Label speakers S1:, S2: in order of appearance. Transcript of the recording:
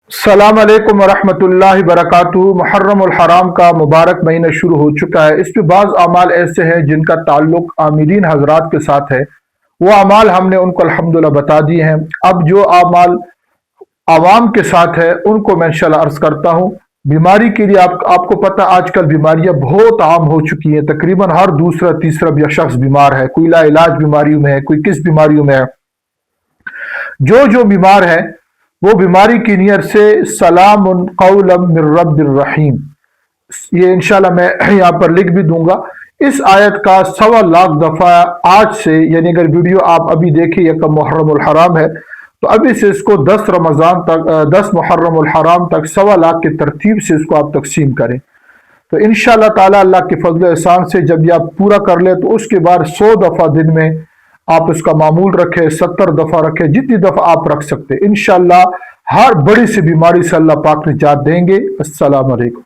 S1: अस्सलाम वालेकुम वरहमतुल्लाहि वबरकातुहू। मुहर्रम उल हराम का मुबारक महीना शुरू हो चुका है। इस पे बाज़ अमाल ऐसे हैं जिनका ताल्लुक आमिरीन हजरात के साथ है। वो अमाल हमने उनको अल्हम्दुलिल्लाह बता दिए हैं। अब जो अमाल आवाम के साथ है उनको मैं इंशाल्लाह अर्ज करता हूँ। बीमारी के लिए आपको पता आजकल बीमारियां बहुत आम हो चुकी हैं। तकरीबन हर दूसरा तीसरा भी शख्स बीमार है, कोई लाइलाज बीमारियों में है, कोई किस बीमारियों में है। जो जो बीमार है वो बीमारी की नियत से सलामुन कौलम मिर रब्बिर रहीम, ये इंशाल्लाह मैं यहाँ पर लिख भी दूंगा। इस आयत का 1.25 लाख दफ़ा आज से, यानी अगर वीडियो आप अभी देखें या कब मुहर्रम उल हराम है तो अभी से इसको 10 रमज़ान तक 10 मुहर्रम उल हराम तक 1.25 लाख की तरतीब से इसको आप तकसीम करें। तो इंशाअल्लाह ताला अल्लाह के फजल एहसान से जब ये आप पूरा कर ले तो उसके बाद 100 दफ़ा दिन में आप इसका मामूल रखें, 70 दफ़ा रखें, जितनी दफ़ा आप रख सकते। इंशाअल्लाह हर बड़ी सी बीमारी से अल्लाह पाक निजात देंगे। अस्सलाम वालेकुम।